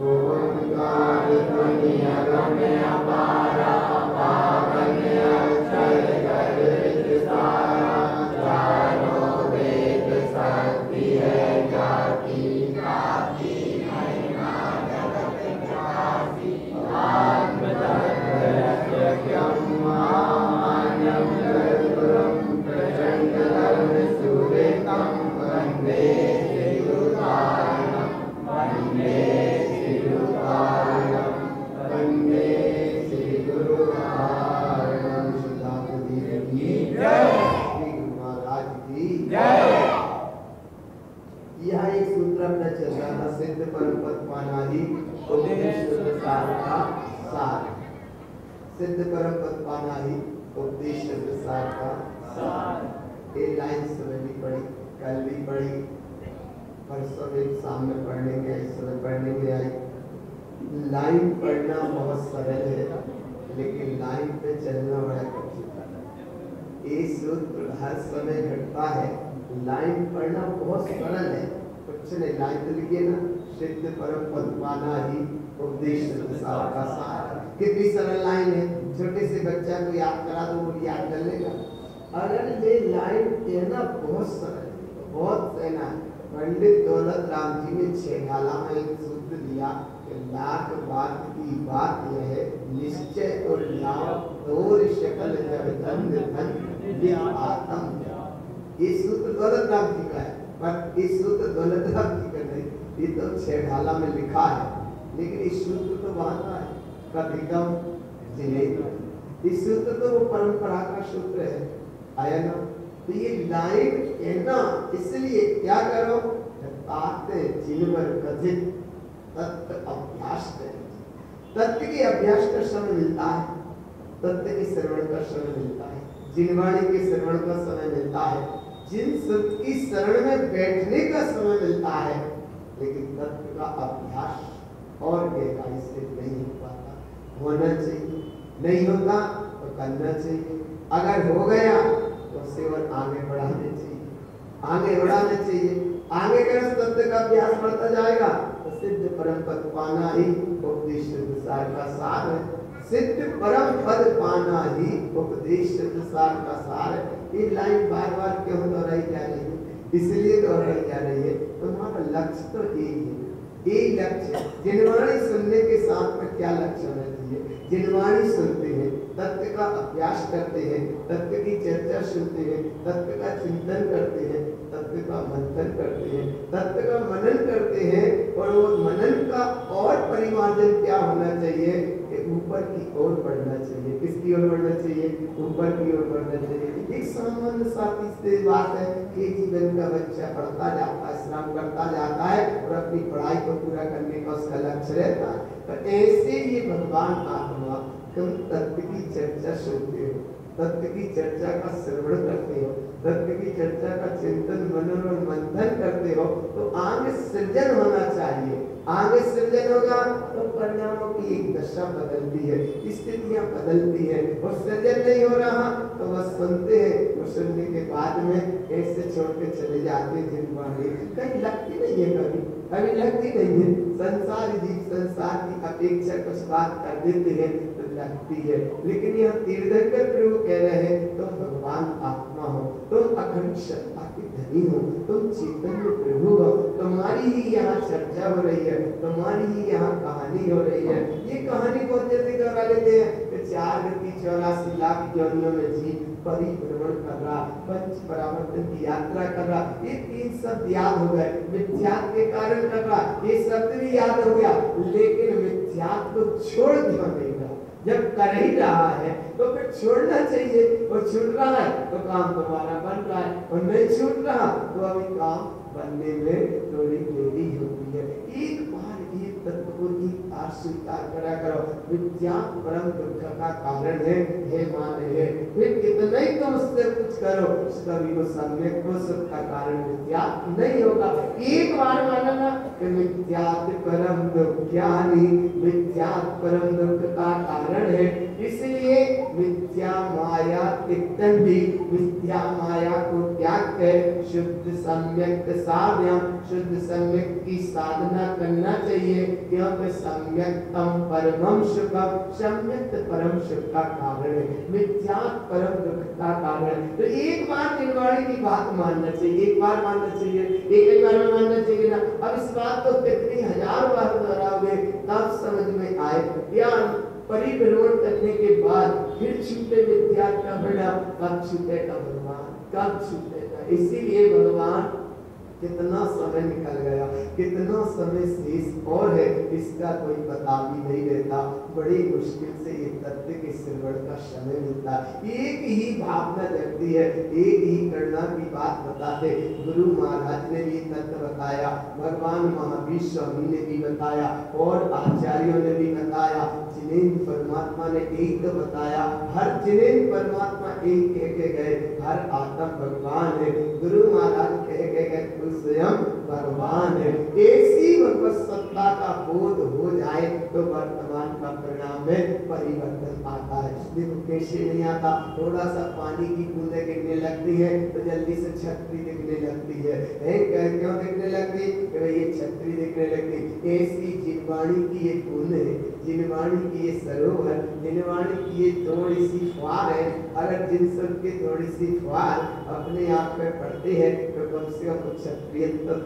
ओंकार ध्वनि अगम्य अपारा, पावन्य अक्षर कर विस्तारा, चारों वेद शक्ति है जाति, जाति महिमा जगत ख्याति, आत्म तत्व यज्ञम महामान्यम गुरुम प्रचंड धर्म सुरेतम, वंदे श्रीयुतारणम, वंदे श्रीयुतारणम, वंदे श्रीगुरुतारणम। श्रीदासदेव की जय, श्री गुरु महाराज की जय। यह एक सूत्र अपना चल रहा था, सिद्ध परम पद पाना ही उपदेश सार का सार। सिद्ध परम पद पाना ही उपदेश सार का सार। ये लाइन समय भी पढ़ी, कल भी पढ़ी, परसों भी सामने पढ़ने के, इस समय पढ़ने के आई। लाइन पढ़ना बहुत सरल है, लेकिन लाइन पे चलना बड़ा कठिन है। ये सूत्र हर समय घटता है। लाइन पढ़ना बहुत सरल है, कुछ नहीं, लाइन तो लिखिए ना, सिद्ध परम पद पाना ही उपदेश सार का सार। कितनी सरल लाइन है, छोटे से बच्चा को याद करा दो, वो याद कर लेगा। अगर ये लाइन कहना बहुत सरल है, बहुत सहना है। पंडित दौलत राम जी ने छेगाला में एक सूत्र दिया कि लाख बात की बात यह है, निश्चय और लाभ और शकल जब धन धन आत्म। ये सूत्र दौलत राम जी का है, पर इस सूत्र दौलत राम जी का नहीं, ये तो छेगाला में लिखा है, लेकिन इस सूत्र तो बहाना है, कथितम जिले। इस सूत्र तो वो परंपरा का सूत्र है, आया ना। तो ये लाइन कहना, इसलिए क्या करो, ताते जिनवर कथित तत्व अभ्यास करें। तत्व के अभ्यास का समय मिलता है, तत्व के श्रवण का समय मिलता है, जिनवाणी के श्रवण का समय मिलता है, जिन सत्य की शरण में बैठने का समय मिलता है, लेकिन तत्व का अभ्यास और गहराई से नहीं हो पाता। होना चाहिए, नहीं होता तो करना चाहिए। अगर हो गया तो सेवन आगे बढ़ाने चाहिए, आगे बढ़ाना चाहिए। आगे करें तत्व का अभ्यास बढ़ता जाएगा तो सिद्ध परम पद पाना ही उपदेश सार का सार है। सिद्ध परम पद पाना ही उपदेश सार का सार है। ये लाइन बार बार क्यों दोहराई जा रही है? इसलिए दोहराई जा रही है, तुम्हारा लक्ष्य तो एक ही है, एक लक्ष्य। जिनवाणी सुनने के साथ में क्या लक्ष्य होना चाहिए? जिनवाणी सुनते हैं, तत्व का अभ्यास करते हैं, तत्व की चर्चा सुनते हैं, तत्व का चिंतन करते हैं, तत्व का मंथन करते हैं, तत्व का मनन करते हैं, और वो मनन का और परिमार्जन क्या होना चाहिए कि ऊपर की ओर बढ़ना चाहिए। किसकी ओर बढ़ना चाहिए? ऊपर की ओर बढ़ना चाहिए। एक सामान्य साथी से बात है कि जीवन का बच्चा पढ़ता जाता है, श्रम करता जाता है और अपनी पढ़ाई को पूरा करने का उसका लक्ष्य रहता है। तो ऐसे ये भगवान आत्मा, तुम तत्व की चर्चा सुनते हो, तत्व की चर्चा का श्रवण करते हो, तत्व की चर्चा का चिंतन मनन और मंथन करते हो, तो आगे सृजन होना चाहिए। आगे सृजन होगा तो परिणामों की एक दशा बदलती है, स्थितियां बदलती है। और सृजन नहीं हो रहा तो बस सुनते हैं, और सुनने के बाद में ऐसे छोड़ के चले जाते हैं। जिनवाणी कहीं लगती नहीं है, कभी लगती नहीं है। संसार जीव संसार की अपेक्षा कुछ बात कर देते हैं तो लगती है, लेकिन यह तीर्थंकर प्रभु कह रहे हैं तुम भगवान आत्मा हो, तुम अखंड सत्ता के धनी हो, तुम चैतन्य प्रभु हो। तुम्हारी ही यहाँ चर्चा हो रही है, तुम्हारी ही यहाँ कहानी हो रही है। ये कहानी बहुत जल्दी दोहरा लेते हैं कि 4 गति 84 लाख योनियों में जीव परिभ्रमण कर रहा, पंच परावर्तन की यात्रा कर रहा। ये 3 शब्द याद हो गए, मिथ्यात्व के कारण कर रहा, ये शब्द भी याद हो गया, लेकिन मिथ्यात्व को छोड़ दिया नहीं रहा। जब कर ही रहा है तो फिर छोड़ना चाहिए, और छूट रहा है तो काम तुम्हारा बन रहा है, और नहीं छूट रहा तो अभी काम बनने में थोड़ी देरी होती है। एक बार ये तत्व को स्वीकार करा करो, विद्यात्व परम दुख का कारण है, हे मान है। फिर कितना ही तुम उससे कुछ करो, उसका भी वो सम्यक वो सुख का कारण विद्यात्व नहीं होगा। एक बार मानना कि मिथ्यात् परम दुख ज्ञानी, मिथ्यात् परम दुख का कारण है। इसलिए मिथ्या माया तिक्तंडी, मिथ्या माया को त्याग कर शुद्ध सम्यक साधना, शुद्ध सम्यक की साधना करना चाहिए, क्योंकि सम्यक्तम परमम सुखम, सम्यक परम सुख का कारण है, मिथ्यात् परम दुख का कारण है। तो एक बार निर्वाणी की बात मानना चाहिए, एक बार मानना चाहिए, एक बार में मानना चाहिए ना। अब इस बात को कितनी हजार बार दोहराओगे तब समझ में आए। या परिभ्रमण करने के बाद फिर छूटे मिथ्या का बना, कब छूटेगा भगवान, कब छूटेगा। इसीलिए भगवान कितना समय निकल गया, कितना समय शेष और है, इसका कोई पता भी नहीं रहता। बड़ी मुश्किल से ये तत्व के श्रवण का समय मिलता है। एक ही भावना जगती है, एक ही करना की बात बताते। गुरु महाराज ने भी तत्व बताया, भगवान महावीर स्वामी ने भी बताया और आचार्यों ने भी बताया। जिनेन्द्र परमात्मा ने एक तो बताया, हर जिनेन्द्र परमात्मा एक कह के गए, हर आत्मा भगवान है। गुरु महाराज कह के गए स्वयं भगवान है। ऐसी भगवत सत्ता का बोध हो जाए तो वर्तमान का परिणाम में परिवर्तन आता है। देखो कैसे नहीं आता, थोड़ा सा पानी की बूंदें गिरने लगती है तो जल्दी से छतरी दिखने लगती है। क्यों दिखने लगती? ये छतरी दिखने लगती। ऐसी जिनवाणी की ये बूंद है, जिनवाणी की ये सरोवर, जिनवाणी की ये थोड़ी सी फुहार है, अगर जिन सब की थोड़ी सी फुहार अपने आप में पड़ती है तो कम से कम क्षत्रिय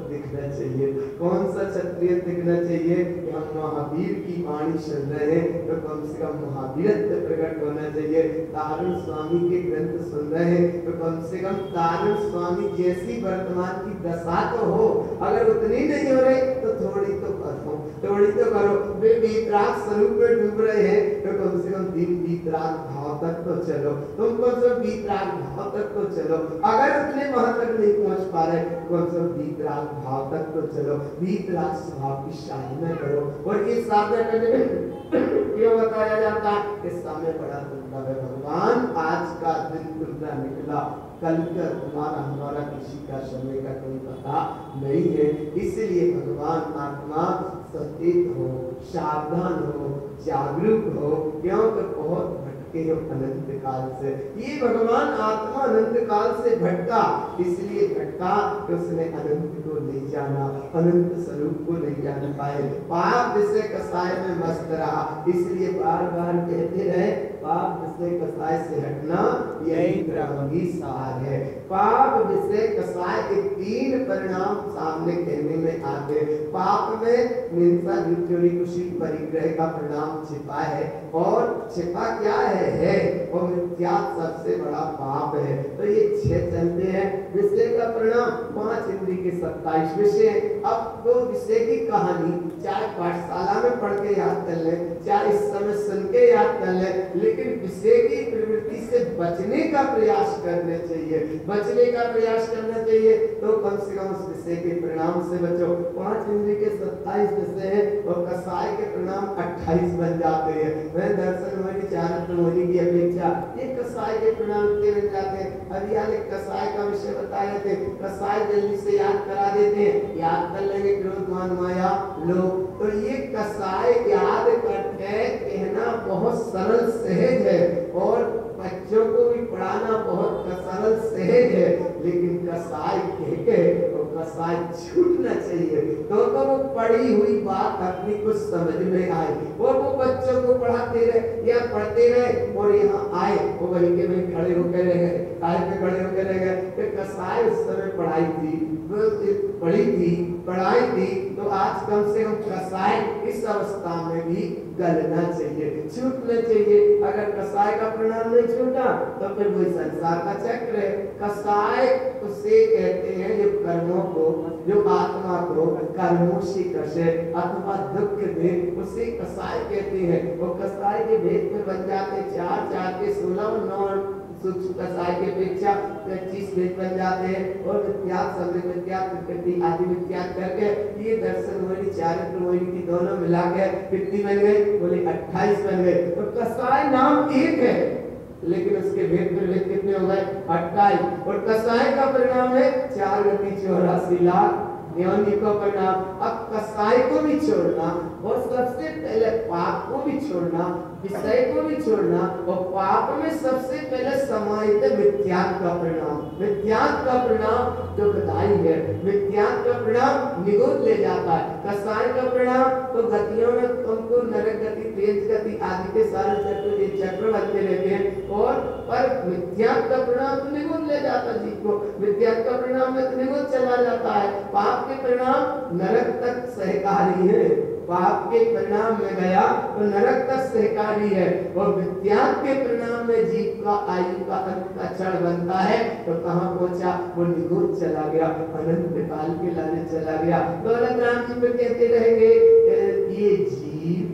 दिखना चाहिए। कौन सा क्षत्रिय दिखना चाहिए? कि हम महावीर की वाणी सुन रहे हैं तो कम से कम महावीरत्व प्रकट होना चाहिए। तारण स्वामी के ग्रंथ सुन रहे हैं तो कम से कम तारण स्वामी जैसी वर्तमान की दशा तो हो, अगर उतनी नहीं हो रही तो थोड़ी तो करो, थोड़ी तो करो। वे वीतराग स्वरूप में डूब रहे हैं तो कम से कम दिन वीतराग भाव तक तो चलो, तुम कम से वीतराग भाव तक तो चलो। अगर उतने वहां तक नहीं पहुंच पा रहे कम से कम वीतराग भाव तक तो चलो, वीतराग स्वभाव की साधना करो। और ये साधना करने में क्यों बताया जाता है? इस समय बड़ा दुर्लभ है भगवान, आज का दिन दुर्लभ निकला, कल का तुम्हारा हमारा किसी का समय का कोई पता नहीं है। इसलिए भगवान आत्मा सचेत हो, सावधान हो, जागरूक हो, क्योंकि बहुत भटके हो अनंत काल से। ये भगवान आत्मा अनंत काल से भटका, इसलिए भटका कि उसने अनंत को नहीं जाना, अनंत स्वरूप को नहीं जान पाए। पाप विषय कसाय में मस्त रहा, इसलिए बार बार कहते रहे पाप विषय कसाय से हटना यही ब्रह्मी सार है। पाप विषय कसाय के तीन परिणाम सामने कहने में आते। पाप में हिंसा, चोरी, खुशी, परिग्रह का परिणाम छिपा है, और छिपा क्या है और मिथ्या सबसे बड़ा पाप है। तो ये 6 चलते हैं। विषय का परिणाम 5 इंद्रिय के 27 विषय। अब वो विषय की कहानी चाहे पाठशाला में पढ़ के याद कर ले, चाहे इस समय सुन के याद कर ले, लेकिन विषय की प्रवृत्ति से बचने का प्रयास करना चाहिए, बचने का प्रयास करना चाहिए। तो कम से कम उस विषय के परिणाम से बचो। 5 इंद्रिय के 27 विषय है और कसाय के परिणाम 28 बन जाते हैं। वह दर्शन होने, चारित्र होने की अपेक्षा ये कसाय के परिणाम बन जाते हैं। अभी याद कसाय का विषय बताए थे, कसाय जल्दी से याद करा देते हैं, याद कर लेंगे क्रोध, मान, माया, लोभ। तो ये कसाय याद करके कहना बहुत सरल सहज है और बच्चों को भी पढ़ाना बहुत सरल सहज है, लेकिन कसाय कह के तो कसाय छूटना चाहिए। तो वो पढ़ी हुई बात अपनी कुछ समझ में आए और वो बच्चों को पढ़ाते रहे या पढ़ते रहे और यहाँ आए वो वहीं के वहीं खड़े होकर रह गए, काय पे खड़े होकर रह गए। तो कसाय उस समय पढ़ाई थी, पढ़ी थी, पढ़ाई थी, तो आज कम से कम कसाय इस अवस्था में भी गलना चाहिए, छूटना चाहिए। अगर कसाय का परिणाम नहीं छूटा तो फिर वही संसार का चक्र है। कसाय उसे कहते हैं जो कर्मों को, जो आत्मा को कर्मों से कसे अथवा दुख दे, उसे कसाय कहते हैं। वो कसाय के भेद में बन जाते 4 4 के 16 और 9 सूक्ष्म कसाय के अपेक्षा 25 भेद बन जाते हैं। और विद्यात, शब्द विद्यात, प्रकृति आदि विद्यात करके ये दर्शन मोहिनी, चारित्र मोहिनी की दोनों मिला के कितनी बन गए? बोले 28 बन गए। तो कसाय नाम एक है लेकिन उसके भेद प्रभेद कितने हो गए? 28। और कसाय का परिणाम है 4 गति 84 लाख योनि को परिणाम। अब कसाई को भी छोड़ना और सबसे पहले पाप को भी छोड़ना, विषय को भी छोड़ना, और पाप में सबसे पहले समाहित है मिथ्यात्व का परिणाम। मिथ्यात्व का परिणाम दुखदायी है, मिथ्यात्व का परिणाम निगोद ले जाता है। कसाई का परिणाम तो गतियों में तुमको नरक गति, तेज गति आदि के सारे चक्र बनते रहते हैं, और पर मिथ्यात्व का परिणाम तो निगोद ले जाता है जीव को। मिथ्यात्व का परिणाम में तो निगोद चला जाता है। पाप के परिणाम नरक तक सहकारी है, पाप के परिणाम में गया तो नरक तक सहकारी है, और विद्यात्व के परिणाम में जीव का आयु का अंत का क्षण बनता है तो कहाँ पहुंचा? वो निगोद चला गया, अनंत काल के लाने चला गया। तो अनंत राम जी पे कहते रहेंगे ये जीव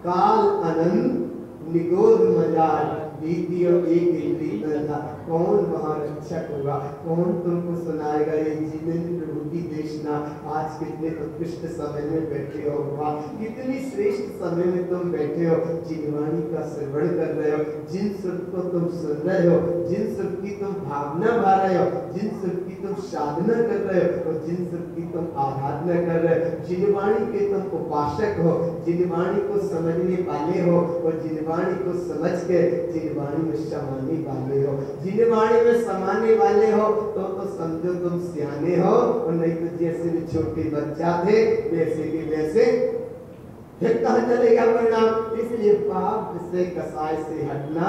काल अनंत निगोद मजाल बीती और एक इंद्री था, कौन वहाँ रक्षक होगा? कौन तुमको सुनाएगा ये जीवन प्रभु की देशना? आज कितने उत्कृष्ट समय में बैठे हो, वाह कितनी श्रेष्ठ समय में तुम बैठे हो, जिनवाणी का श्रवण कर रहे हो, जिन सुर को तुम सुन रहे हो, जिन सुर की तुम भावना भा रहे हो, जिन सुर की तुम साधना कर रहे हो, और जिन सुर की तुम आराधना कर रहे हो, जिनवाणी के तुम उपासक हो, जिनवाणी को समझने वाले हो, और जिनवाणी को समझ के जिनवाणी में समाने वाले हो। जिनवाणी में समाने वाले हो तो समझो तुम सियाने हो, और नहीं तो जैसे भी छोटे बच्चा थे वैसे के वैसे फिर कहाँ चलेगा परिणाम? इसलिए पाप से कसाय से हटना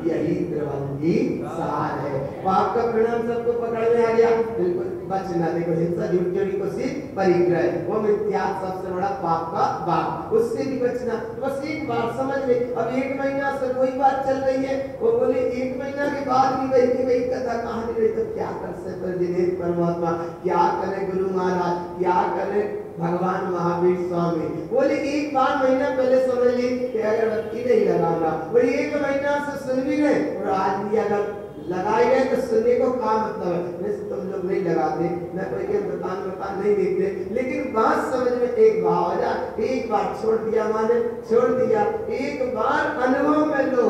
यही द्रवंगी सार है। पाप का परिणाम सबको पकड़ में आ गया, बिल्कुल बचना। देखो हिंसा, झूठ, चोरी, कुशील, परिग्रह, वो मिथ्यात्व सबसे बड़ा पाप का बाप, उससे भी बचना। तो बस एक बार समझ ले, अब 1 महीना से कोई बात चल रही है, वो बोले 1 महीना के बाद भी वही कथा कहानी रही, तो क्या कर सकते दिनेश परमात्मा, क्या करे गुरु महाराज, क्या करे भगवान महावीर स्वामी? बोले 1 बार महीना पहले समझ ली कि अगरबत्ती नहीं लगाना, और 1 महीना से सुन भी गए, और आज भी अगर लगाए गए तो सुनने को क्या मतलब है? वैसे तुम लोग नहीं लगाते, मैं कोई के दुकान नहीं देखते, लेकिन बात समझ में एक भाव आ जाए, एक बार छोड़ दिया माने छोड़ दिया, एक बार अनुभव में लो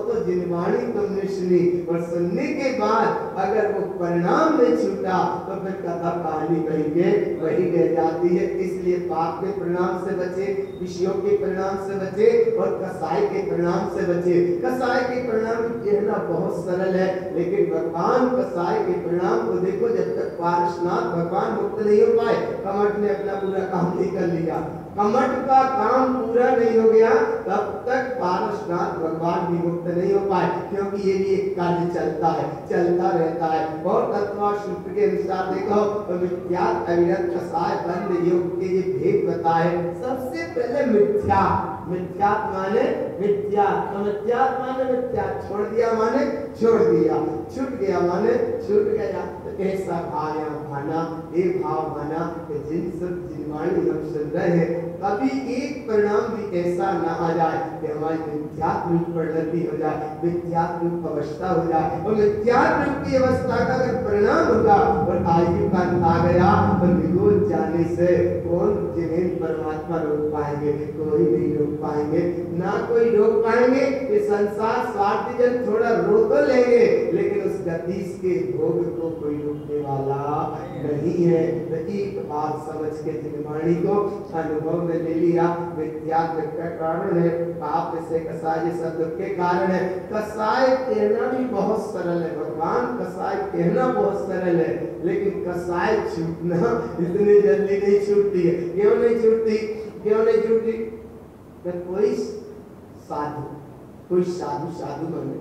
तो जिनवाणी तुमने सुनी, और सुनने के बाद अगर वो परिणाम नहीं छूटा तो फिर कथा कहानी कहीं के वही रह जाती है। इसलिए पाप के परिणाम से बचे, विषयों के परिणाम से बचे, और कसाई के परिणाम से बचे। कसाई के परिणाम कहना बहुत सरल है, लेकिन भगवान कसाई के परिणाम को देखो। जब तक पारसनाथ भगवान मुक्त नहीं हो पाए, कमठ ने अपना पूरा काम नहीं कर लिया, कमठ का काम पूरा नहीं हो गया, तब तक पारसनाथ भगवान भी मुक्त नहीं हो पाए, क्योंकि ये भी एक कार्य चलता है, चलता रहता है। और तत्व सूत्र के अनुसार देखो तो मिथ्यात्व, अविरत, कसाय, बंध योग के ये भेद बताए। सबसे पहले मिथ्या, मिथ्यात्व माने मिथ्या, तो मिथ्यात्व माने मिथ्या, छोड़ दिया माने छोड़ दिया, छूट गया माने छूट गया। तो ऐसा भाना ये भाव माना कि जिन सब जिनवाणी हम सुन रहे हैं, कभी एक परिणाम भी ऐसा ना आ जाए कि हमारी मिथ्यात्व परिणति हो जाए, मिथ्यात्व अवस्था हो जाए। और मिथ्यात्व की अवस्था का अगर परिणाम होगा और आयु का अंत आ गया तो निगोद जाने से कौन जिन्हें परमात्मा रोक पाएंगे? कोई नहीं रोक पाएंगे, ना कोई रोक पाएंगे। ये संसार स्वार्थी जन थोड़ा रोक तो लेंगे, लेकिन उस गति के भोग को कोई रोकने वाला नहीं है। एक बात समझ के जिनवाणी को अनुभव में ले लिया, मिथ्यात्व का कारण है, पाप से कसाय शब्द के कारण है। कसाय कहना भी बहुत सरल है, भगवान कसाय कहना बहुत सरल है, लेकिन कसाय छूटना इतनी जल्दी नहीं छूटती है। क्यों नहीं छूटती? क्यों नहीं छूटती? कोई साधु माने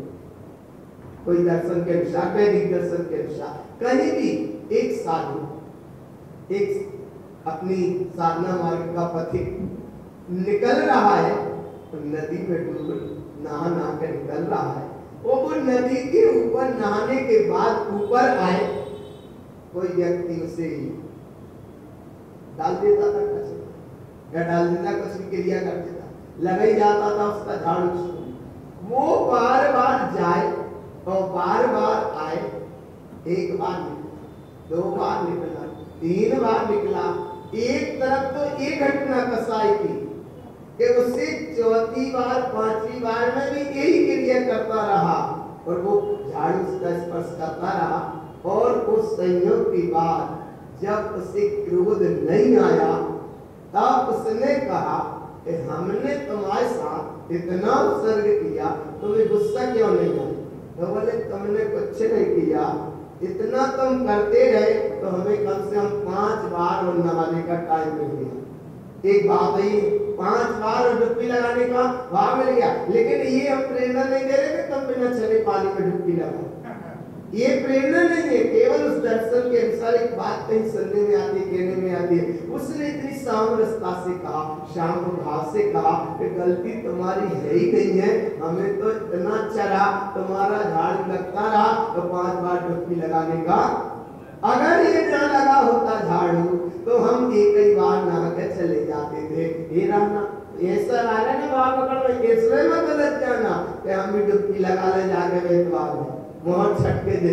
कोई दर्शन के अनुसार, वैदिक दर्शन के अनुसार, कहीं भी एक साधु एक अपनी साधना मार्ग का पथिक निकल रहा है तो नदी में डूब नहा कर निकल रहा है, वो नदी के ऊपर नहाने के बाद ऊपर आए, कोई व्यक्ति उसे डाल देता था या डाल देता, कुछ भी क्रिया कर देता, लगा ही जाता था उसका झाड़ू। वो बार बार जाए और बार बार आए, 1 बार निकला, 2 बार निकला, 3 बार निकला। एक तरफ तो ये घटना कसाई की कि उससे 4थी बार 5वीं बार में भी यही क्रिया करता रहा और वो झाड़ू का स्पर्श करता रहा, और उस संयोग के बाद जब उसे क्रोध नहीं आया तब उसने कहा कि हमने तुम्हारे साथ इतना उत्सर्ग किया, तुम्हें गुस्सा क्यों नहीं आया? तो बोले तुमने कुछ नहीं किया, इतना तुम करते रहे तो हमें कम से कम 5 बार और नहाने का टाइम मिल गया। एक बात है 5 बार डुबकी लगाने का भाव मिल गया, लेकिन ये हम प्रेरणा नहीं दे रहे कि तुम बिना चले पानी में डुबकी लगाओ। ये प्रेरणा नहीं है, केवल उस दर्शन के अनुसार एक बात कहीं सुनने में आती है, कहने में आती है। उसने इतनी सामरसता से कहा, शाम भाव से कहा कि गलती तुम्हारी है ही नहीं है, हमें तो इतना चरा तुम्हारा झाड़ू लगता रहा तो 5 बार डुबकी लगाने का, अगर ये ना लगा होता झाड़ू तो हम एक ही बार नहा के चले जाते थे। ये रहना ऐसा आ रहा है ना बाप पकड़ में, इसमें मत गलत जाना कि हम भी डुबकी लगा ले जाके बेतवार में मोहर छटके दे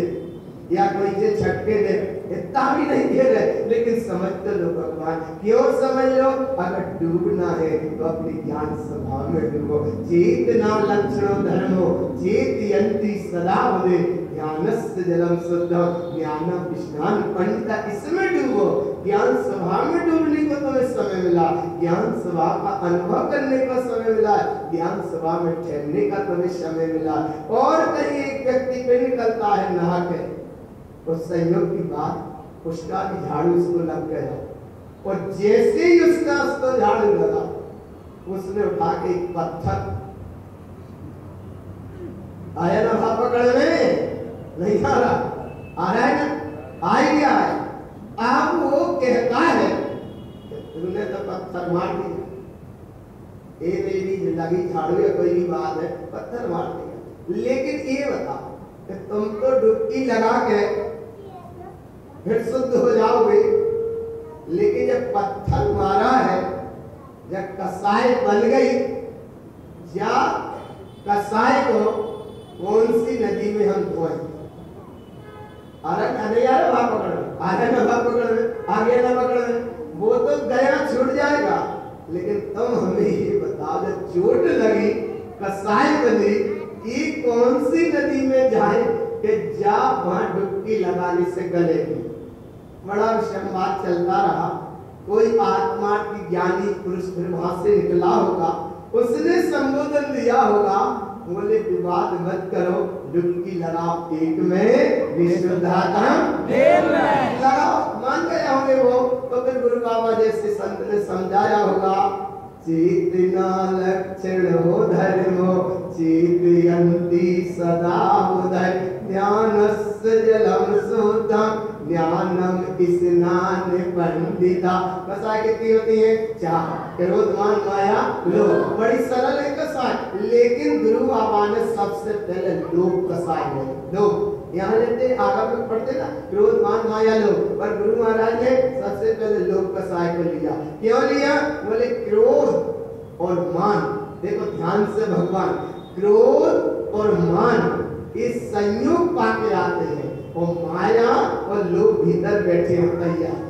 या कोई से छटके दे, इतना भी नहीं दे रहे, लेकिन समझ तो लो भगवान। क्यों समझ लो? अगर डूबना है तो अपनी ज्ञान स्वभाव में डूबो। चेतना लक्षणो धर्मो चेतयन्ति सदा भवे, ज्ञानस्य जलम शुद्धम ज्ञानम स्नान पंडिता, इसमें डूबो। ज्ञान स्वभाव में डूबने को तुम्हें समय मिला, ज्ञान स्वभाव का अनुभव करने का समय मिला, ज्ञान स्वभाव में ठहरने का तुम्हें समय मिला। और कहीं एक व्यक्ति पे निकलता है नहा के, उस संयोग की बात उसका भी झाड़ू उसको लग गया, और जैसे ही उसको झाड़ू लगा उसने उठा के एक पत्थर, आया ना भाव पकड़ में? नहीं आ रहा, आ रहा है ना? आ गया है। अब वो कहता है तुमने तो पत्थर मार दिया, ये मेरी लगी झाड़ू या कोई भी बात है, पत्थर मार दिया, लेकिन ये बताओ कि तुम तो डुबकी लगा के फिर शुद्ध हो जाओगे, लेकिन जब पत्थर मारा है, जब कसाई बन गई, या कसाई को कौन सी नदी में हम धोएं? अरे यार भाव पकड़ में, आगे ना भाव पकड़ में, आगे ना पकड़ में, वो तो गया छूट जाएगा, लेकिन तुम हमें ये बताओ जब चोट लगी, कसाई बनी, ये कौन सी नदी में जाए कि जा वहां डुबकी लगाने से गलेगी? बड़ा संवाद चलता रहा। कोई आत्मा की ज्ञानी पुरुष फिर वहां से निकला होगा, उसने संबोधन दिया होगा, बोले विवाद मत करो, डुबकी लगाओ एक में विशुद्धात्म लगाओ। मान गए होंगे वो, तो फिर गुरु बाबा जैसे संत ने समझाया होगा, चेतना लक्षणो धर्मो चेतयन्ति सदा उदय, ज्ञानस्य जलम शुद्धम ज्ञानम स्नान पंडिता। कसाय कितनी होती है? 4, क्रोधमान माया लोभ। बड़ी सरल है कसाय, लेकिन गुरु बाबा ने सबसे पहले लोभ कसाय है। लोभ यहाँ लेते आगे में पढ़ते ना, क्रोधमान माया लोभ, पर गुरु महाराज ने सबसे पहले लोभ कसाय को लिया। क्यों लिया? बोले क्रोध और मान, देखो ध्यान से भगवान, क्रोध और मान इस संयोग पाके आते हैं, और माया और लोभ भीतर बैठे होते हैं।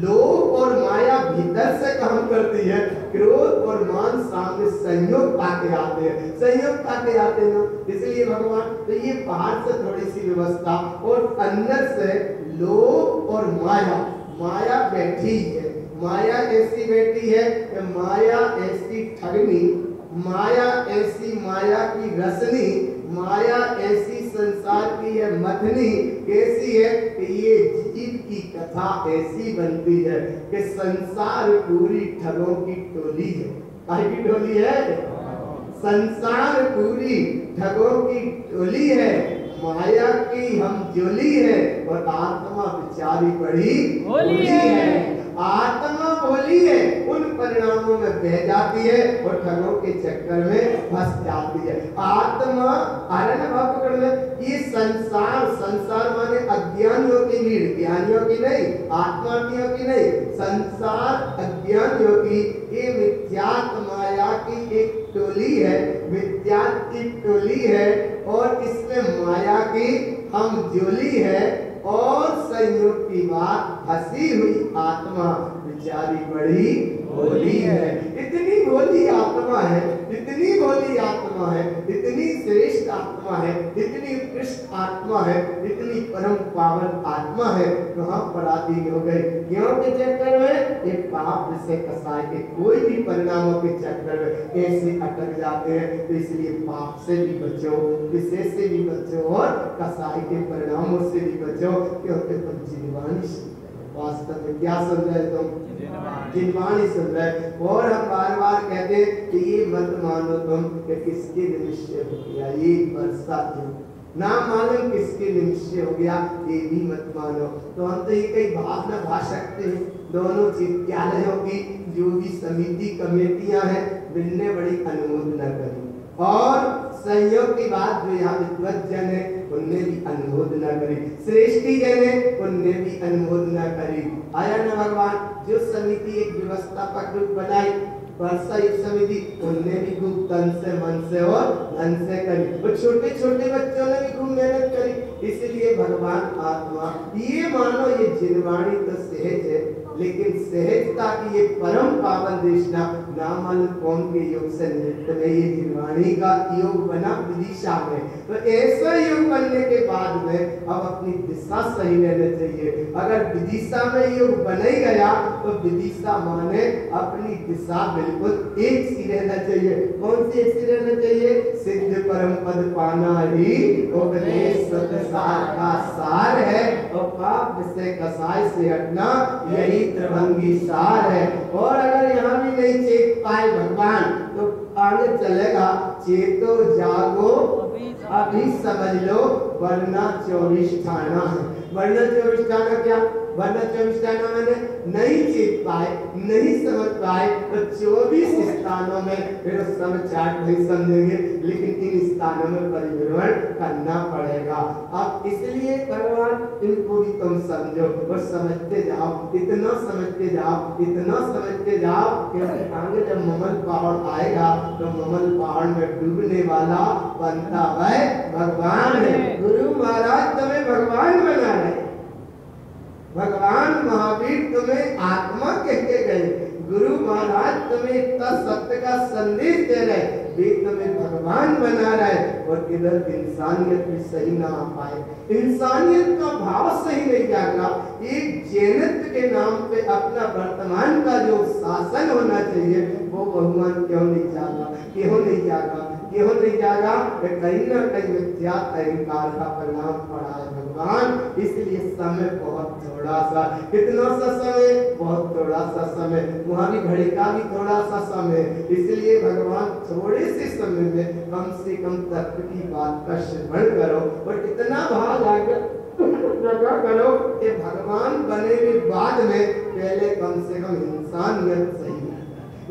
लोभ और माया भीतर से काम करती है, क्रोध और मान सामने संयोग पाके आते हैं, संयोग पाके आते हैं ना, इसलिए भगवान तो ये बाहर से थोड़ी सी व्यवस्था और अंदर से लोभ और माया, माया बैठी है। माया ऐसी बैठी है कि माया ऐसी ठगनी, माया ऐसी माया की रसनी, माया ऐसी संसार की है मथनी, कैसी है कि ये जीव की कथा ऐसी बनती है कि संसार पूरी ठगों की टोली है। काहे की टोली है? संसार पूरी ठगों की टोली है, माया की हम जोली है, और आत्मा बेचारी बड़ी भोली है। आत्मा भोली है, उन परिणामों में बह जाती है और ठगों के चक्कर में फंस जाती है। आत्मा आरण भाव पकड़ में, ये संसार, संसार माने अज्ञानियों की भीड़, ज्ञानियों की नहीं, आत्मार्थियों की नहीं, संसार अज्ञानियों की, ये मिथ्यात्व माया की एक टोली है, मिथ्यात्व की टोली है, और इसमें माया की हम जोली है, और संयोग की बात हंसी हुई आत्मा बेचारी बड़ी भोली है। इतनी भोली आत्मा है, इतनी भोली आत्मा है, इतनी श्रेष्ठ आत्मा है, इतनी उत्कृष्ट आत्मा है, इतनी परम पावन आत्मा है, कहाँ पराधीन हो गए? क्यों के चक्कर में? ये पाप से कसाय के कोई भी परिणामों के चक्कर में ऐसे अटक जाते हैं। तो इसलिए पाप से भी बचो, विशेष से भी बचो और कसाय के परिणामों से भी बचो, क्योंकि तुम जिनवानी सुन रहे हो। वास्तव में क्या सुन रहे हो तुम? जिनवानी सुन रहे हो। और हम बार बार कहते हैं कि ये मत मानो तुम कि किसके निमित्त हो गया ये वर्षा, ना मालूम किसके निमित्त हो गया, ये भी मत मानो। तो हम तो ये कई भाव न भा सकते हैं। दोनों विद्यालयों की जो भी समिति कमेटियां हैं, मिलने बड़ी अनुमोदना करी, और सहयोग की बात जो यहाँ विद्वत जन है उनने भी अनुमोदना करी, श्रेष्ठी जन है उनने भी अनुमोदना करी। आया न भगवान? जो समिति एक व्यवस्थापक रूप बनाई वर्षा युग समिति, उनने भी खूब तन से मन से और धन से करी, और छोटे छोटे बच्चों ने भी खूब मेहनत करी। इसलिए भगवान आत्मा ये मानो ये जिनवाणी तो सहज है, लेकिन सहजता की ये परम पावन देशना नामल कौन के योग से निमित्त में ये जिनवाणी का योग बना विदिशा में। तो ऐसा योग बनने के बाद में अब अपनी दिशा सही रहना चाहिए। अगर विदिशा में योग बन ही गया तो विदिशा माने अपनी दिशा बिल्कुल एक सी रहना चाहिए। कौन सी एक सी रहना चाहिए? सिद्ध परम पद पाना ही उपदेश सतसार का सार है, और पाप से कसाय से हटना यही त्रिभंगी सार है। और अगर यहाँ भी नहीं चेत पाए भगवान तो आगे चलेगा, चेतो जागो अभी समझ लो, वरना 24 ठाना है। वरना 24 ठाना क्या? वरना 24 ठाना मैंने नहीं चेत पाए, नहीं समझ पाए तो 24 स्थानों में फिर सब चार्ट नहीं समझेंगे, लेकिन इन स्थानों में परिभ्रमण करना पड़ेगा। अब इसलिए भगवान इनको भी तुम समझो और समझते जाओ, इतना समझते जाओ, इतना समझते जाओ, क्योंकि आगे जब ममल पहाड़ आएगा तो ममल पहाड़ में डूबने वाला बनता है भगवान है। गुरु महाराज तुम्हें भगवान बना रहे, भगवान महावीर तुम्हें आत्मा कह के गए, गुरु महाराज तुम्हें इतना सत्य का संदेश दे रहे, वे तुम्हें भगवान बना रहे, और इधर इंसानियत भी सही ना आ पाए, इंसानियत का भाव सही नहीं जागा। एक जैनत्व के नाम पे अपना वर्तमान का जो शासन होना चाहिए वो भगवान क्यों नहीं जागा? क्यों नहीं जागा? क्यों नहीं जागा? कहीं ना कहीं मिथ्या अहंकार का परिणाम पड़ा है भगवान। इसलिए समय बहुत थोड़ा सा, कितना सा समय? बहुत थोड़ा सा समय, वहाँ भी घड़ी का भी थोड़ा सा समय। इसलिए भगवान थोड़े से समय में कम से कम तत्व की बात का श्रवण करो, और इतना भाव लगा करो कि भगवान बने के बाद में पहले कम से कम इंसानियत सही,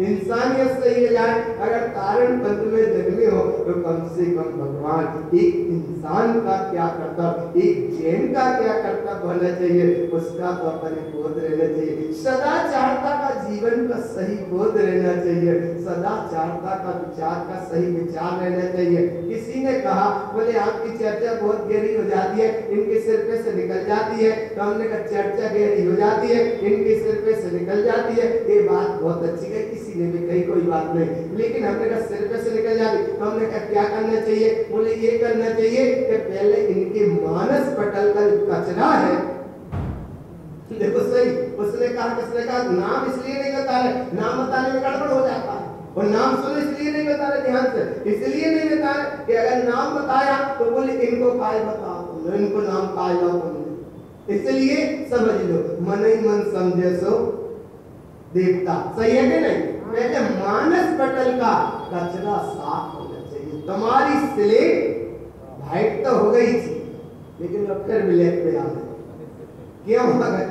इंसानियत सही हो जाए। अगर कारण पद में जन्मे हो तो कम से कम भगवान एक इंसान का क्या कर्तव्य, एक जैन का क्या कर्तव्य होना चाहिए, उसका तो अपने बोध रहना चाहिए। सदाचारता का जीवन का सही बोध रहना चाहिए, सदाचारता का विचार का सही विचार रहना चाहिए। किसी ने कहा बोले आपकी चर्चा बहुत गहरी हो जाती है, इनके सिर पे से निकल जाती है, तो हमने कहा चर्चा गहरी हो जाती है, इनके सिर पे से निकल जाती है, ये बात बहुत अच्छी है, किसी ने भी कही कोई बात नहीं, लेकिन हमने कहा सिर पे से निकल जाती, तो हमने कहा क्या करना चाहिए? बोले ये करना चाहिए कि पहले इनके मानस पटल का कचरा है, देखो सही, उसने कहा, किसने कहा नाम इसलिए नहीं बता रहे, नाम बताने में गड़बड़ हो जाता है, और नाम सुनो इसलिए नहीं बता रहे, ध्यान से इसलिए नहीं बता रहे कि अगर नाम बताया तो बोले इनको काय बताओ, इनको नाम काय लो तुमने, इसलिए समझ लो मन ही मन समझे सो देवता। सही है कि नहीं? पहले मानस पटल का कचरा साफ होना चाहिए। तुम्हारी स्लेट वाइट तो हो गई थी, लेकिन अब फिर ब्लैक पे आ गए। क्यों आ गए?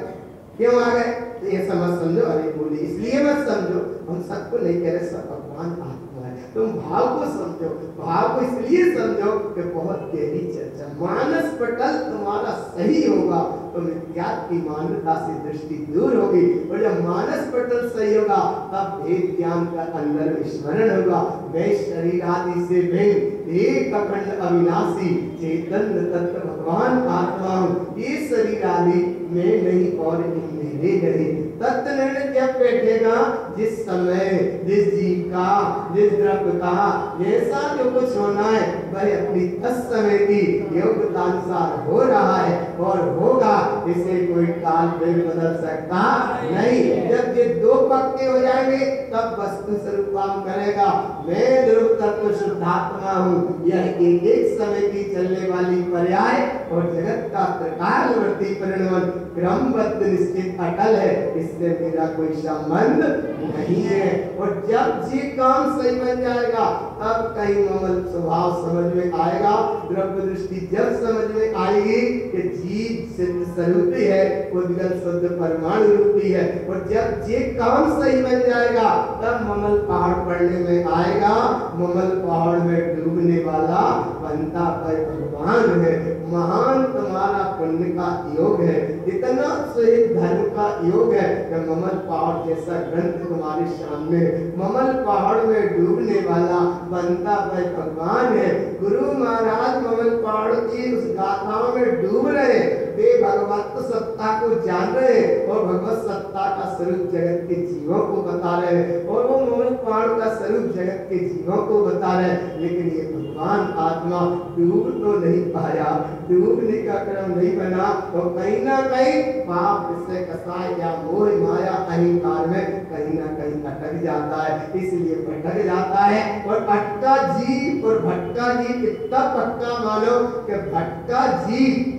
क्यों आ गए? तो ये समझ समझो। अरे बोले इसलिए मत समझो, हम सबको नहीं कह रहे, सब भगवान आत्मा है, तुम भाव को समझो, भाव को इसलिए समझो कि बहुत गहरी चर्चा। मानस पटल तुम्हारा सही होगा तो मिथ्यात्व की मान्यता से दृष्टि दूर होगी, और जब मानस पटल सही होगा तब भेद ज्ञान का अंदर विस्मरण होगा। मैं शरीर आदि से भिन्न एक अखंड अविनाशी चैतन्य तत्व भगवान आत्मा हूँ, ये शरीर आदि मैं नहीं और मेरे नहीं, तत्व निर्णय जब बैठेगा, जिस समय, जिस जीव का, जिस द्रव्य का जैसा जो कुछ होना है वह अपनी तत्समय की योग्यता अनुसार हो रहा है और होगा। इसे कोई काल में बदल सकता नहीं। जब ये दो पक्के हो जाएंगे तब वस्तु स्वरूप काम करेगा। मैं ध्रुव तत्व शुद्धात्मा हूँ, यह एक एक समय की चलने वाली पर्याय और जगत का त्रिकालवर्ती परिणमन क्रमबद्ध निश्चित अटल है, इससे मेरा कोई संबंध नहीं है। और जब जी काम सही बन जाएगा तब कहीं ममल स्वभाव समझ में आएगा। द्रव्य दृष्टि जब समझ में आएगी कि जीव सिद्ध स्वरूप है, उद्गल शुद्ध परमाणु रूपी है, और जब जी काम सही बन जाएगा तब ममल पहाड़ पड़ने में आएगा। ममल पहाड़ में डूबने वाला बनता पर भगवान है। महान तुम्हारा पुण्य का योग है, इतना सहित धर्म का योग है कि ममल पहाड़ जैसा ग्रंथ तुम्हारे सामने है। ममल पहाड़ में डूबने वाला बनता पर भगवान है। गुरु महाराज ममल पहाड़ की उस गाथाओं में डूब रहे, वे भगवत सत्ता को जान रहे और भगवत सत्ता का स्वरूप जगत के जीवों को बता रहे हैं, और वो ममल पहाड़ का स्वरूप जगत के जीवों को बता रहे हैं। लेकिन ये भगवान आत्मा डूब तो नहीं पाया, डूबने का क्रम नहीं बना, तो कहीं ना कहीं पाप से कसाय या मोह माया अहंकार में कहीं ना कहीं अटक जाता है। इसलिए भटक जाता है। और अटका जीव और भटका जीव इतना पक्का मानो कि भटका जीव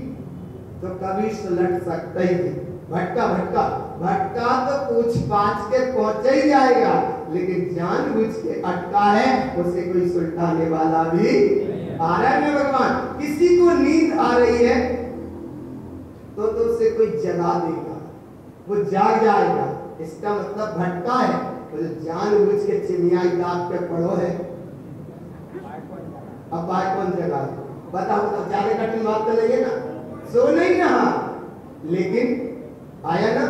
तो कभी सुलट सकता ही नहीं। भटका भटका भटका तो पूछ पाछ के पहुंचे ही जाएगा, लेकिन जानबूझ के अटका है उसे कोई सुलटाने वाला भी आ रहा है। भगवान किसी को नींद आ रही है तो उसे कोई जगा देगा, वो जाग जाएगा। इसका मतलब भटका है। तो जानबूझ के चिड़िया दांत पे पड़ो है, अब बाय कौन जगा? बताओ, तो ज्यादा कठिन बात तो नहीं है ना। सो नहीं रहा लेकिन आया ना,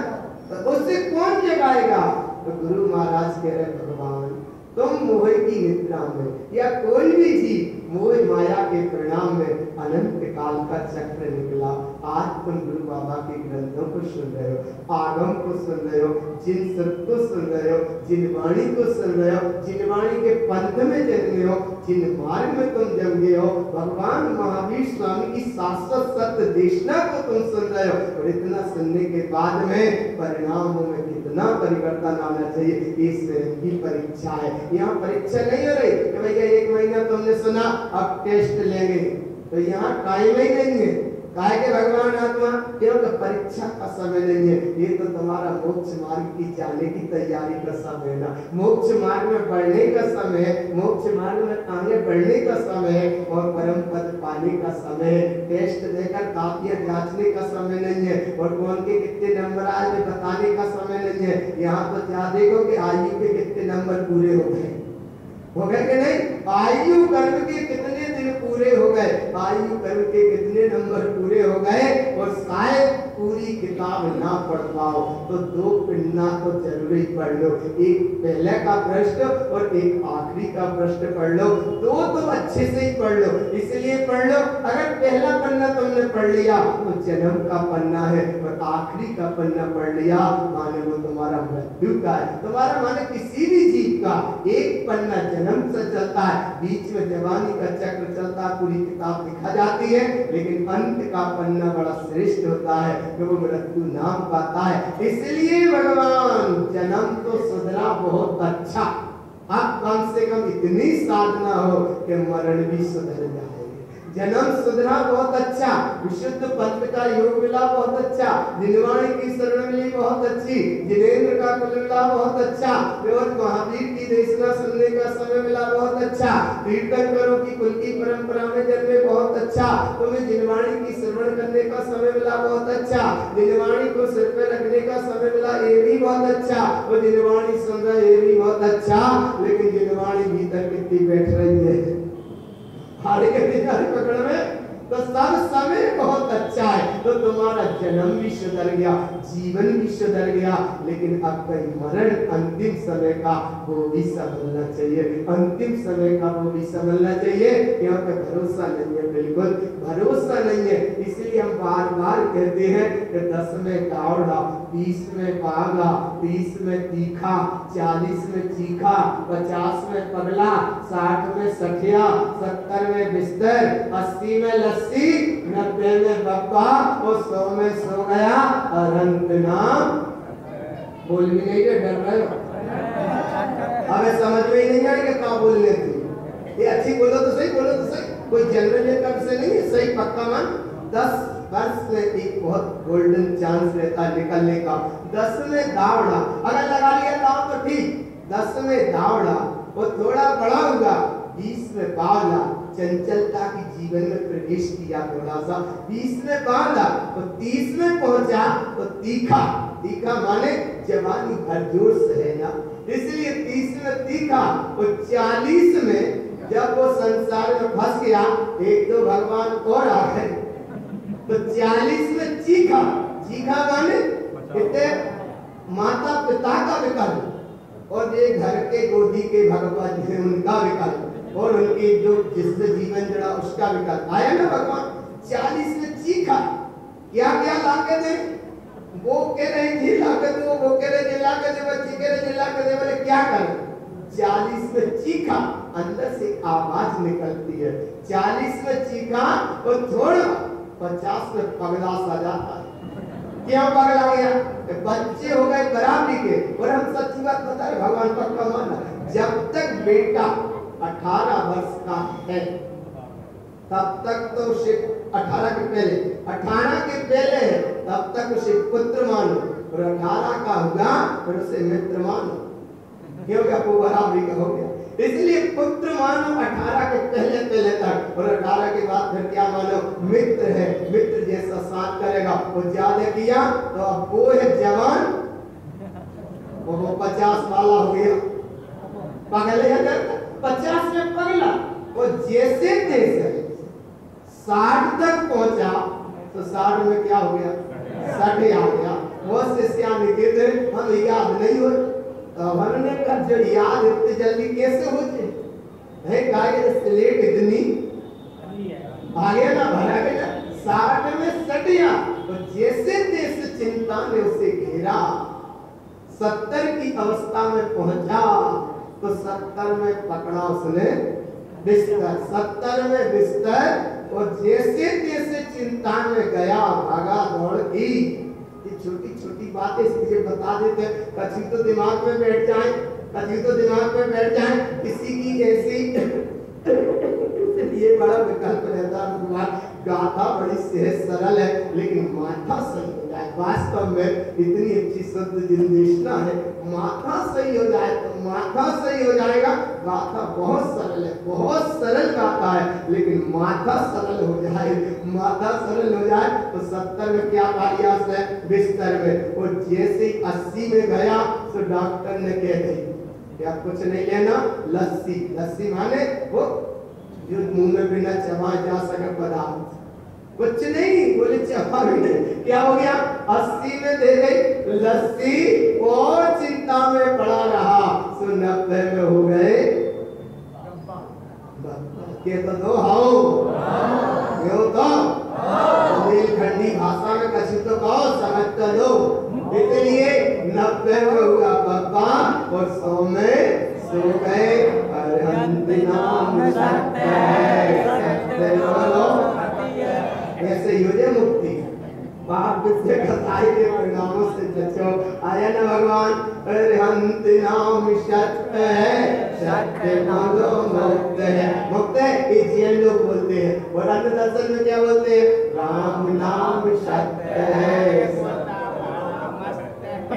तो उसे कौन जगाएगा? तो गुरु महाराज कह रहे भगवान तुम मोह की निद्रा में या कोई भी जीव मोह माया के परिणाम में अनंत काल का चक्र निकला। आज तुम गुरु बाबा के ग्रंथों को सुन रहे हो, आगम को सुन रहे हो, जिन सब को सुन रहे हो, जिन वाणी को सुन रहे हो, जिन वाणी के पंथ में जन्मे हो, जिन मार्ग में तुम जन्मे हो, भगवान महावीर स्वामी की शाश्वत सत्य देशना को तुम सुन रहे हो। और इतना सुनने के बाद में परिणामों में कितना परिवर्तन आना चाहिए, इससे की परीक्षा है। यहाँ परीक्षा नहीं हो रही कि भैया 1 महीना तुमने सुना अब टेस्ट लेंगे, तो यहाँ टाइम ही नहीं है। काहे के भगवान आत्मा क्योंकि परीक्षा का समय नहीं है, ये तो तुम्हारा मोक्ष मार्ग की जाने की तैयारी का समय है ना। मोक्ष मार्ग में बढ़ने का समय है, मोक्ष मार्ग में आगे बढ़ने का समय है और परम पद पाने का समय है। टेस्ट देकर काफियत जांचने का समय नहीं है और कौन के कितने नंबर आए बताने का समय नहीं है। यहाँ तो क्या देखो कि आयु के कितने नंबर पूरे हो गए कि नहीं? आयु कर्म के कितने दिन पूरे हो गए, आयु कर्म के कितने नंबर पूरे हो गए, और शायद पूरी किताब ना पढ़ पाओ तो 2 पन्ना तो जरूर ही पढ़ लो। एक पहले का प्रश्न और एक आखिरी का प्रश्न पढ़ लो, 2 तो अच्छे से ही पढ़ लो। इसलिए पढ़ लो, अगर पहला पन्ना तुमने पढ़ लिया तो जन्म का पन्ना है, और आखिरी का पन्ना पढ़ लिया माने वो तुम्हारा मृत्यु का है। तुम्हारा माने किसी भी जीव का एक पन्ना जन्म से चलता है, बीच में जवानी का चक्र चलता है, पूरी किताब लिखा जाती है, लेकिन अंत का पन्ना बड़ा श्रेष्ठ होता है कि वो मृत्यु नाम पाता है। इसलिए भगवान जन्म तो सुधरा बहुत अच्छा, अब कम से कम इतनी साधना हो कि मरण भी सुधर जाए। जन्म सुधरा बहुत अच्छा, विशुद्ध पंथ का योग मिला बहुत अच्छा, जिनवाणी की शरण मिली बहुत अच्छी, जिनेंद्र का कुल मिला बहुत अच्छा, और महावीर की देशना सुनने का समय मिला बहुत अच्छा, कीर्तन करो की कुल की परंपरा में जन्मे बहुत अच्छा, तुम्हें जिनवाणी की श्रवण करने का समय मिला बहुत अच्छा, जिनवाणी को सिर पे रखने का समय मिला ये भी बहुत अच्छा, और जिनवाणी सुन रहा ये भी बहुत अच्छा। लेकिन जिनवाणी भीतर कितनी बैठ रही है पकड़ में, तो सब समय बहुत अच्छा है। तो तुम्हारा जन्म भी सुधर गया, जीवन भी सुधर गया, लेकिन अब कहीं मरण अंतिम समय का वो भी संभलना चाहिए, अंतिम समय का वो भी संभलना चाहिए। यहाँ पे भरोसा नहीं है, बिल्कुल भरोसा नहीं है। इसलिए हम बार बार कहते हैं कि 10 में दौड़ा, 20 में भागा, 30 में तीखा, 40 में चीखा, 50 में पगला, 60 में सठिया, 70 में बिस्तर, 80 में लस्सी, 90 में बप्पा और 100 में सो गया और अंत नाम। बोल भी नहीं रहे, डर रहे हो? हमें समझ में ही नहीं आएगा क्या बोलने थी। ये अच्छी बोलो तो सही, बोलो तो सही, कोई जनरल कब से नहीं है, सही पक्का मान। 10 वर्ष में एक बहुत गोल्डन चांस रहता है निकलने का। 10 में दावड़ा, अगर लगा लिया दाव तो ठीक, 10 में दावड़ा वो थोड़ा बड़ा होगा, 20 में बावला, चंचलता की जीवन में प्रवेश किया थोड़ा सा, 20 में बावला तो 30 में पहुंचा तो तीखा, तीखा माने जवानी भरजोर से है ना, इसलिए 30 में तीखा और 40 में जब वो संसार में फंस गया, एक दो भगवान और आ गए तो 40 में चीखा, चीखा माने कितने माता पिता का विकल्प और ये घर के गोदी के भगवान है उनका विकल्प और उनके जो जिससे जीवन जुड़ा उसका विकल्प आया ना भगवान। 40 में चीखा, क्या क्या लाके दे, वो कह रहे जिला के दो, वो कह रहे जिला के दे, बच्ची कह रहे जिला के दे, बोले क्या करें। 40 में चीखा, अंदर से आवाज निकलती है, 40 में चीखा और थोड़ा 50 में पगला सा जाता है। क्यों पगला गया? बच्चे हो गए बराबरी के। और हम सच्ची बात बताए, भगवान पक्का माना, जब तक बेटा 18 वर्ष का है तब तक तो उसे 18 के पहले, 18 के पहले है तब तक उसे पुत्र मानो और 18 का होगा फिर उसे मित्र मानो। क्यों? क्या वो बराबरी का हो गया, इसलिए पुत्र मानो 18 के पहले पहले तक और 18 के बाद फिर क्या मानो, मित्र है, मित्र जैसा साथ करेगा। वो ज्यादा किया तो अब वो है जवान, वो 50 वाला हो गया, पगले 50 में पगला और जैसे जैसे 60 तक पहुंचा तो 60 में क्या हो गया, 60 आ गया। वो शिष्या निकेत हम याद नहीं हो, हमने का जो याद इतनी जल्दी कैसे होते है, गाय स्लेट इतनी भागे ना भरा गया, 60 में सटिया तो जैसे जैसे चिंता ने उसे घेरा, 70 की अवस्था में पहुंचा तो 70 में पकड़ा उसने बिस्तर, 70 में बिस्तर और जैसे जैसे चिंता में गया, भागा दौड़ की। ये छोटी छोटी बातें इसलिए बता देते, कभी तो दिमाग में बैठ जाए, कभी तो दिमाग में बैठ जाए, किसी की ऐसी ये बड़ा विकल्प रहता है। गाथा बड़ी सहज सरल है लेकिन माथा सही हो जाए, वास्तव में इतनी अच्छी शब्द निर्देशना है, माथा सही हो जाए तो माथा सही हो जाएगा। गाथा बहुत सरल है, बहुत सरल गाथा है, लेकिन माथा सरल हो जाए, माथा सरल हो जाए तो 70 में क्या पाया उसने, बिस्तर में। और जैसे 80 में गया तो डॉक्टर ने कह दी क्या कुछ नहीं लेना, लस्सी, लस्सी माने वो जो मुंह में बिना चबाए जा सके पदार्थ, कुछ नहीं, बोले चबा भी नहीं। क्या हो गया, 80 में दे गई लस्सी और चिंता में पड़ा रहा, तो 90 में हो गए के तो दो हाओ क्यों तो बुंदेलखंडी भाषा में कछु तो कहो समझ तो लो। इसलिए 90 में हुआ पप्पा और 100 में सो गए। अरहंत नाम सत्य है, सत्य बोलो ऐसे ही हो जाए मुक्ति। बाप से कसाई के परिणामों से बचो। आया ना भगवान, अरहंत नाम सत्य है, सत्य बोलो मुक्त है। मुक्त है ये जैन लोग बोलते हैं, और अन्य दर्शन में क्या बोलते हैं, राम नाम सत्य है।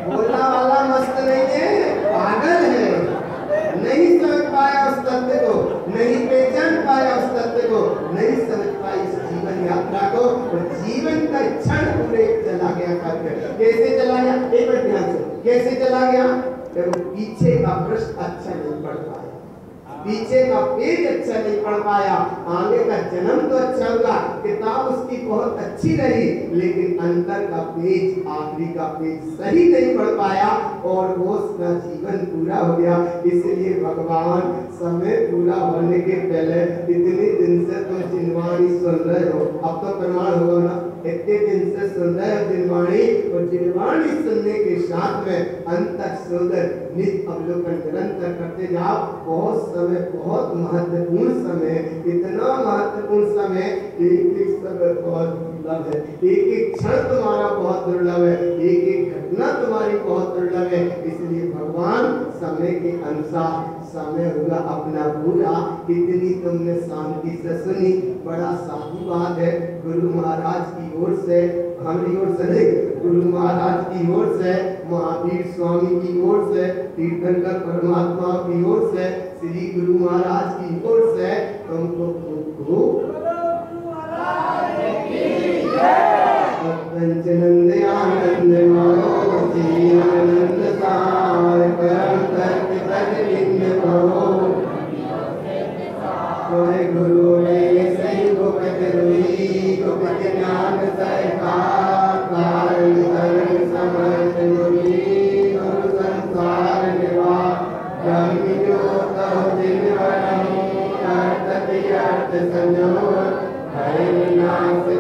बोलना वाला मस्त नहीं है, पागल है, नहीं समझ पाया उस तत्व को, नहीं पहचान पाया उस तत्व को, नहीं समझ पाई इस जीवन यात्रा को। और जीवन का क्षण पूरे चला गया करके, कैसे चला गया, एक बार ध्यान से, कैसे चला गया, जब पीछे का प्रश्न अच्छा नहीं पढ़ पाया, पीछे का पेज अच्छा नहीं पढ़ पाया, आगे का जन्म तो अच्छा हुआ, किताब उसकी बहुत अच्छी रही, लेकिन अंदर का पेज, आखिरी का पेज सही नहीं पढ़ पाया और वो उसका जीवन पूरा हो गया। इसलिए भगवान समय पूरा होने के पहले इतने दिन से तुम जिनवाणी सुन रहे हो, अब तो प्रमाण होगा ना, इतने दिन से सुन रहे हो जिनवाणी, और जिनवाणी सुनने के साथ में अंतर सुंदर नित्य अवलोकन निरंतर करते जाओ। बहुत समय, बहुत महत्वपूर्ण समय, इतना महत्वपूर्ण समय, एक एक समय बहुत दुर्लभ है, एक एक क्षण तुम्हारा बहुत दुर्लभ है, एक एक घटना तुम्हारी बहुत दुर्लभ है। इसलिए भगवान समय के अनुसार, समय हुआ अपना पूरा, इतनी तुमने शांति से सुनी, बड़ा साधुवाद है। गुरु महाराज की ओर से, हमारी ओर से नहीं, गुरु महाराज की ओर से, महावीर स्वामी की ओर से, तीर्थंकर परमात्मा की ओर से, श्री गुरु महाराज की ओर से तुमको खूब पंचनंद आनंद मारो जी आनंद सार परम तत्व प्रतिबिंब करो कोई गुरु ने सही गोपत रुई गोपत ज्ञान सरकार कारण धर्म समर्थ मुनि गुरु संसार निवास ब्रह्म ज्योत जिन वरम अर्थ अर्थ संजो हरि नाम से